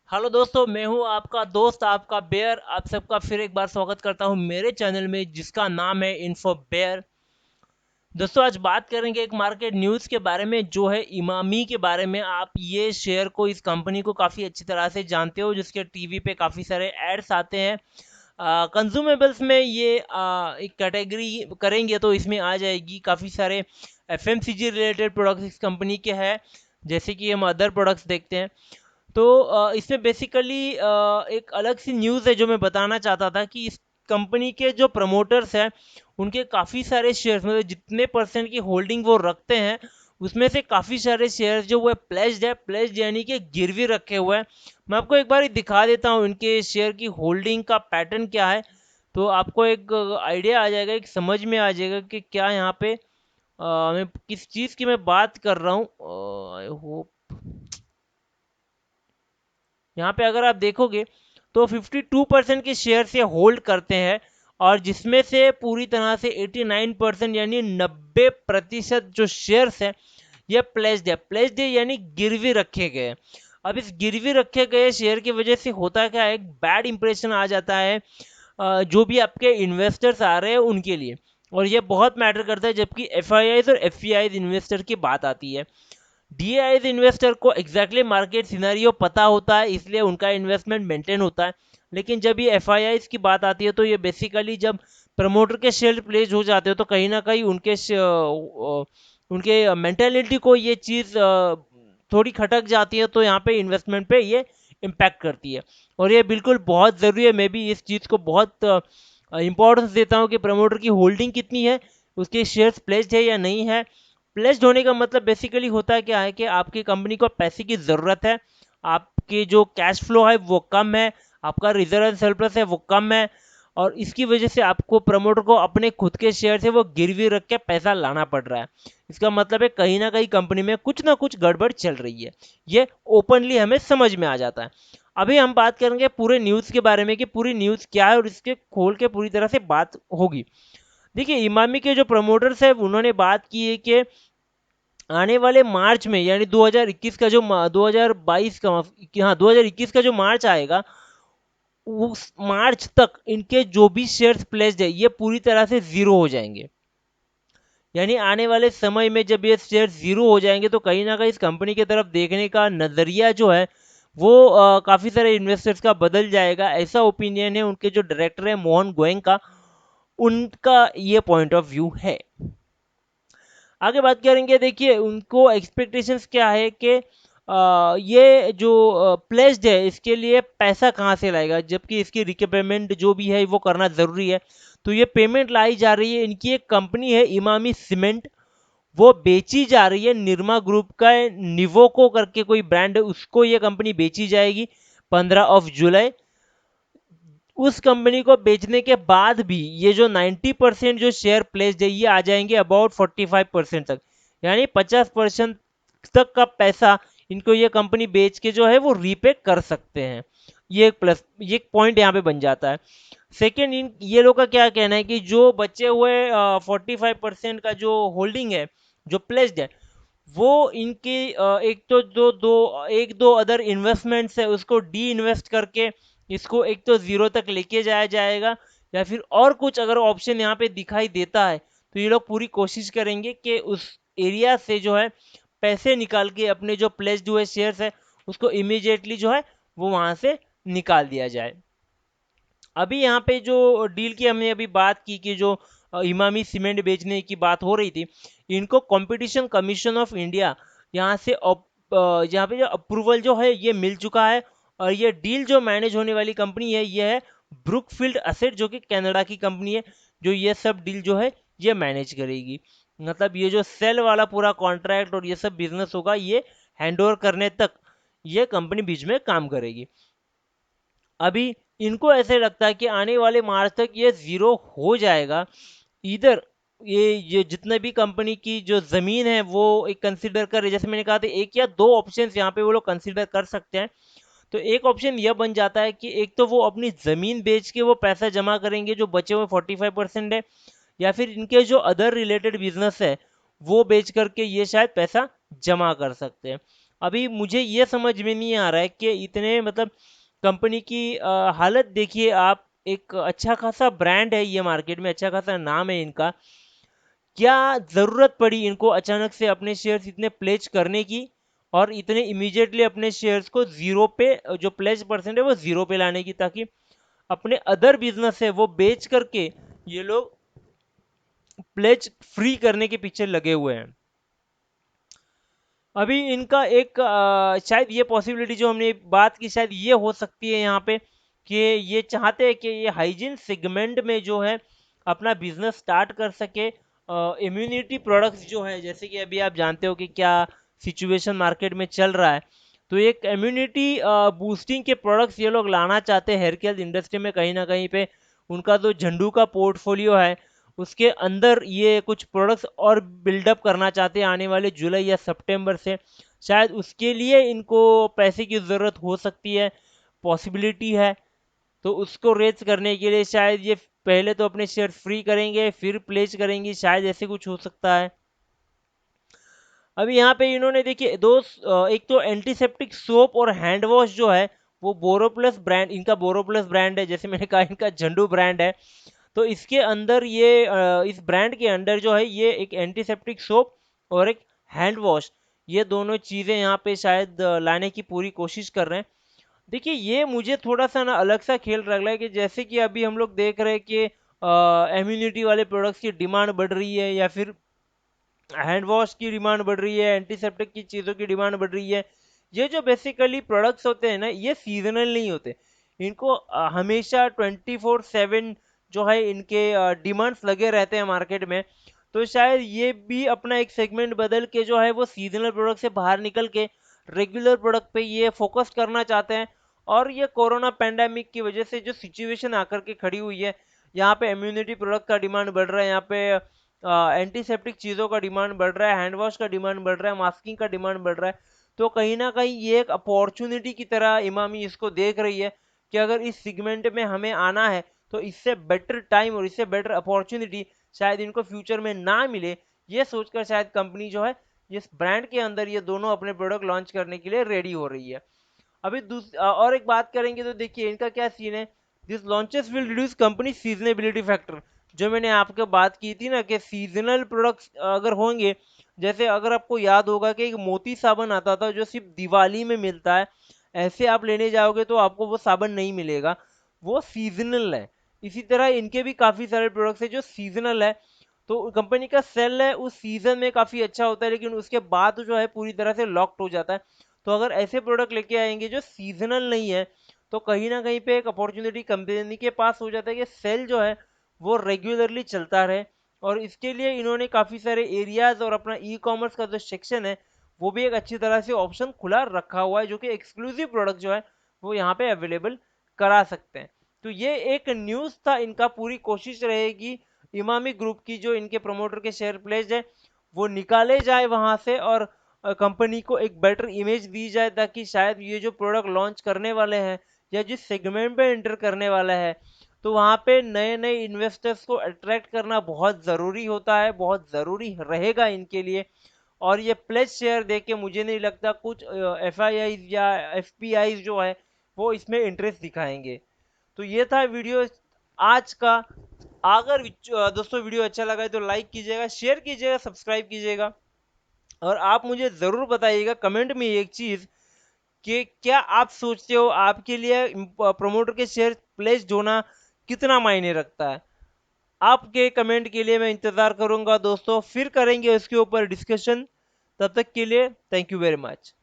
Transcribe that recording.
Hello दोस्तों, मैं हूं आपका दोस्त आपका बेयर। आप सबका फिर एक बार स्वागत करता हूं मेरे चैनल में जिसका नाम है इन्फो बेयर। दोस्तों, आज बात करेंगे एक मार्केट न्यूज़ के बारे में जो है इमामी के बारे में। आप ये शेयर को, इस कंपनी को काफ़ी अच्छी तरह से जानते हो, जिसके टीवी पे काफ़ी सारे एड्स आते हैं। कंज्यूमेबल्स में ये एक कैटेगरी करेंगे तो इसमें आ जाएगी काफ़ी सारे एफएमसीजी रिलेटेड प्रोडक्ट्स इस कंपनी के हैं, जैसे कि हम अदर प्रोडक्ट्स देखते हैं। तो इसमें बेसिकली एक अलग सी न्यूज़ है जो मैं बताना चाहता था कि इस कंपनी के जो प्रमोटर्स हैं उनके काफ़ी सारे शेयर्स, मतलब जितने परसेंट की होल्डिंग वो रखते हैं उसमें से काफ़ी सारे शेयर्स जो वो प्लेज्ड है, प्लेज्ड यानी कि गिरवी रखे हुए हैं। मैं आपको एक बार दिखा देता हूँ इनके शेयर की होल्डिंग का पैटर्न क्या है, तो आपको एक आइडिया आ जाएगा, एक समझ में आ जाएगा कि क्या यहाँ पे मैं किस चीज़ की मैं बात कर रहा हूँ। आई होप यहाँ पे अगर आप देखोगे तो 52% के शेयर से होल्ड करते हैं, और जिसमें से पूरी तरह से 89% यानी 90% जो शेयर्स है ये प्लेस्ड है। प्लेस्ड है यानी गिरवी रखे गए। अब इस गिरवी रखे गए शेयर की वजह से होता क्या है, एक बैड इंप्रेशन आ जाता है जो भी आपके इन्वेस्टर्स आ रहे हैं उनके लिए, और ये बहुत मैटर करता है जबकि एफ और एफ इन्वेस्टर की बात आती है। डीआईज इन्वेस्टर को एग्जैक्टली मार्केट सिनेरियो पता होता है, इसलिए उनका इन्वेस्टमेंट मेंटेन होता है। लेकिन जब ये एफ की बात आती है तो ये बेसिकली जब प्रमोटर के शेयर प्लेस हो जाते हो तो कहीं ना कहीं उनके मेंटेलिटी को ये चीज़ थोड़ी खटक जाती है, तो यहाँ पे इन्वेस्टमेंट पे ये इम्पैक्ट करती है। और ये बिल्कुल बहुत ज़रूरी है, मैं भी इस चीज़ को बहुत इंपॉर्टेंस देता हूँ कि प्रमोटर की होल्डिंग कितनी है, उसके शेयर्स प्लेस्ड है या नहीं है। प्लेस्ड होने का मतलब बेसिकली होता है क्या है कि आपकी कंपनी को पैसे की ज़रूरत है, आपके जो कैश फ्लो है वो कम है, आपका रिजर्व एंड सरप्लस है वो कम है, और इसकी वजह से आपको प्रमोटर को अपने खुद के शेयर से वो गिरवी रख के पैसा लाना पड़ रहा है। इसका मतलब है कहीं ना कहीं कंपनी में कुछ ना कुछ गड़बड़ चल रही है। ये ओपनली हमें समझ में आ जाता है। अभी हम बात करेंगे पूरे न्यूज़ के बारे में कि पूरी न्यूज़ क्या है, और इसके खोल के पूरी तरह से बात होगी। देखिए, इमामी के जो प्रमोटर्स है उन्होंने बात की है कि आने वाले मार्च में, यानी 2021 का जो 2022 का, हाँ 2021 का जो मार्च आएगा, उस मार्च तक इनके जो भी शेयर्स प्लेस्ड है ये पूरी तरह से जीरो हो जाएंगे। यानी आने वाले समय में जब ये शेयर जीरो हो जाएंगे तो कहीं ना कहीं इस कंपनी की तरफ देखने का नज़रिया जो है वो काफ़ी सारे इन्वेस्टर्स का बदल जाएगा, ऐसा ओपिनियन है उनके जो डायरेक्टर है मोहन गोयंका का, उनका ये पॉइंट ऑफ व्यू है। आगे बात करेंगे, देखिए उनको एक्सपेक्टेशंस क्या है कि ये जो प्लेस्ड है इसके लिए पैसा कहाँ से लाएगा, जबकि इसकी रिपेमेंट जो भी है वो करना ज़रूरी है। तो ये पेमेंट लाई जा रही है, इनकी एक कंपनी है इमामी सीमेंट, वो बेची जा रही है। निरमा ग्रुप का निवोको करके कोई ब्रांड है, उसको ये कंपनी बेची जाएगी 15 जुलाई। उस कंपनी को बेचने के बाद भी ये जो 90% जो शेयर प्लेस्ड है ये आ जाएंगे अबाउट 45% तक, यानी 50% तक का पैसा इनको ये कंपनी बेच के जो है वो रीपे कर सकते हैं। ये एक प्लस, ये एक पॉइंट यहाँ पे बन जाता है। सेकेंड, इन ये लोग का क्या कहना है कि जो बचे हुए 45% का जो होल्डिंग है, जो प्लेस्ड है, वो इनके एक तो दो दो एक दो अदर इन्वेस्टमेंट्स है उसको डी इन्वेस्ट करके इसको एक तो जीरो तक लेके जाया जाएगा, या फिर और कुछ अगर ऑप्शन यहाँ पे दिखाई देता है तो ये लोग पूरी कोशिश करेंगे कि उस एरिया से जो है पैसे निकाल के अपने जो प्लेस्ड हुए शेयर्स है उसको इमीडिएटली जो है वो वहाँ से निकाल दिया जाए। अभी यहाँ पे जो डील की हमने अभी बात की कि जो इमामी सीमेंट बेचने की बात हो रही थी, इनको कंपटीशन कमीशन ऑफ इंडिया यहाँ से यहाँ पे जो अप्रूवल जो है ये मिल चुका है, और ये डील जो मैनेज होने वाली कंपनी है ये है ब्रुकफील्ड असेट, जो कि कनाडा की कंपनी है, जो ये सब डील जो है ये मैनेज करेगी। मतलब ये जो सेल वाला पूरा कॉन्ट्रैक्ट और ये सब बिजनेस होगा ये हैंड ओवर करने तक ये कंपनी बीच में काम करेगी। अभी इनको ऐसे लगता है कि आने वाले मार्च तक ये ज़ीरो हो जाएगा। इधर ये जितने भी कंपनी की जो ज़मीन है वो एक कंसिडर कर, जैसे मैंने कहा था एक या दो ऑप्शंस यहाँ पे वो लोग कंसिडर कर सकते हैं। तो एक ऑप्शन यह बन जाता है कि एक तो वो अपनी ज़मीन बेच के वो पैसा जमा करेंगे जो बचे हुए 45% है, या फिर इनके जो अदर रिलेटेड बिजनेस है वो बेच करके ये शायद पैसा जमा कर सकते हैं। अभी मुझे ये समझ में नहीं आ रहा है कि इतने मतलब कंपनी की हालत देखिए आप, एक अच्छा खासा ब्रांड है ये, मार्केट में अच्छा खासा नाम है इनका, क्या ज़रूरत पड़ी इनको अचानक से अपने शेयर्स इतने प्लेज करने की, और इतने इमीडिएटली अपने शेयर्स को ज़ीरो पे, जो प्लेज परसेंट है वो ज़ीरो पे लाने की, ताकि अपने अदर बिजनेस है वो बेच करके ये लोग प्लेज फ्री करने के पीछे लगे हुए हैं। अभी इनका एक शायद ये पॉसिबिलिटी जो हमने बात की, शायद ये हो सकती है यहाँ पे, कि ये चाहते हैं कि ये हाइजीन सेगमेंट में जो है अपना बिजनेस स्टार्ट कर सके। इम्यूनिटी प्रोडक्ट्स जो है, जैसे कि अभी आप जानते हो कि क्या सिचुएशन मार्केट में चल रहा है, तो एक इम्यूनिटी बूस्टिंग के प्रोडक्ट्स ये लोग लाना चाहते हैं हेयर केयर इंडस्ट्री में। कहीं ना कहीं पे उनका जो झंडू का पोर्टफोलियो है उसके अंदर ये कुछ प्रोडक्ट्स और बिल्डअप करना चाहते हैं आने वाले जुलाई या सितंबर से। शायद उसके लिए इनको पैसे की ज़रूरत हो सकती है, पॉसिबिलिटी है। तो उसको रेज करने के लिए शायद ये पहले तो अपने शेयर फ्री करेंगे, फिर प्लेस करेंगे, शायद ऐसे कुछ हो सकता है। अभी यहाँ पे इन्होंने देखिए दो एक तो एंटीसेप्टिक सोप और हैंड वॉश जो है, वो बोरोप्लस ब्रांड, इनका बोरोप्लस ब्रांड है, जैसे मैंने कहा इनका झंडू ब्रांड है। तो इसके अंदर ये इस ब्रांड के अंदर जो है ये एक एंटीसेप्टिक सोप और एक हैंड वॉश, ये दोनों चीज़ें यहाँ पे शायद लाने की पूरी कोशिश कर रहे हैं। देखिए ये मुझे थोड़ा सा ना अलग सा खेल लग रहा है, कि जैसे कि अभी हम लोग देख रहे हैं कि इम्यूनिटी वाले प्रोडक्ट्स की डिमांड बढ़ रही है, या फिर हैंड वॉश की डिमांड बढ़ रही है, एंटीसेप्टिक की चीज़ों की डिमांड बढ़ रही है। ये जो बेसिकली प्रोडक्ट्स होते हैं ना, ये सीजनल नहीं होते, इनको हमेशा 24/7 जो है इनके डिमांड्स लगे रहते हैं मार्केट में। तो शायद ये भी अपना एक सेगमेंट बदल के जो है वो सीजनल प्रोडक्ट से बाहर निकल के रेगुलर प्रोडक्ट पे ये फोकस करना चाहते हैं। और ये कोरोना पेंडेमिक की वजह से जो सिचुएशन आकर के खड़ी हुई है, यहाँ पे इम्यूनिटी प्रोडक्ट का डिमांड बढ़ रहा है, यहाँ पे एंटीसेप्टिक चीज़ों का डिमांड बढ़ रहा है, हैंड वॉश का डिमांड बढ़ रहा है, मास्किंग का डिमांड बढ़ रहा है। तो कहीं ना कहीं ये एक अपॉर्चुनिटी की तरह इमामी इसको देख रही है, कि अगर इस सेगमेंट में हमें आना है तो इससे बेटर टाइम और इससे बेटर अपॉर्चुनिटी शायद इनको फ्यूचर में ना मिले। ये सोचकर शायद कंपनी जो है इस ब्रांड के अंदर ये दोनों अपने प्रोडक्ट लॉन्च करने के लिए रेडी हो रही है। अभी और एक बात करेंगे तो देखिए इनका क्या सीन है। This launches will reduce company seasonability factor, जो मैंने आपको बात की थी ना कि सीजनल प्रोडक्ट्स अगर होंगे, जैसे अगर आपको याद होगा कि एक मोती साबन आता था जो सिर्फ दिवाली में मिलता है, ऐसे आप लेने जाओगे तो आपको वो साबन नहीं मिलेगा, वो सीजनल है। इसी तरह इनके भी काफ़ी सारे प्रोडक्ट्स हैं जो सीजनल है। तो कंपनी का सेल है उस सीजन में काफ़ी अच्छा होता है, लेकिन उसके बाद जो है पूरी तरह से लॉक्ड हो जाता है। तो अगर ऐसे प्रोडक्ट लेके आएंगे जो सीजनल नहीं है, तो कहीं ना कहीं पे एक अपॉर्चुनिटी कंपनी के पास हो जाता है कि सेल जो है वो रेगुलरली चलता रहे। और इसके लिए इन्होंने काफ़ी सारे एरियाज और अपना ई कॉमर्स का जो सेक्शन है वो भी एक अच्छी तरह से ऑप्शन खुला रखा हुआ है, जो कि एक्सक्लूसिव प्रोडक्ट जो है वो यहाँ पे अवेलेबल करा सकते हैं। तो ये एक न्यूज़ था इनका, पूरी कोशिश रहेगी इमामी ग्रुप की, जो इनके प्रमोटर के शेयर प्लेस है वो निकाले जाए वहां से, और कंपनी को एक बेटर इमेज दी जाए, ताकि शायद ये जो प्रोडक्ट लॉन्च करने वाले हैं या जिस सेगमेंट में एंटर करने वाला है, तो वहाँ पे नए नए इन्वेस्टर्स को अट्रैक्ट करना बहुत ज़रूरी होता है, बहुत ज़रूरी रहेगा इनके लिए। और ये प्लेज शेयर देख के मुझे नहीं लगता कुछ एफ आई आईज या एफ पी आईज जो है वो इसमें इंटरेस्ट दिखाएंगे। तो ये था वीडियो आज का। अगर दोस्तों वीडियो अच्छा लगा है तो लाइक कीजिएगा, शेयर कीजिएगा, सब्सक्राइब कीजिएगा। और आप मुझे ज़रूर बताइएगा कमेंट में एक चीज़, कि क्या आप सोचते हो आपके लिए प्रमोटर के शेयर प्लेस्ड होना कितना मायने रखता है। आपके कमेंट के लिए मैं इंतज़ार करूंगा दोस्तों, फिर करेंगे उसके ऊपर डिस्कशन। तब तक के लिए थैंक यू वेरी मच।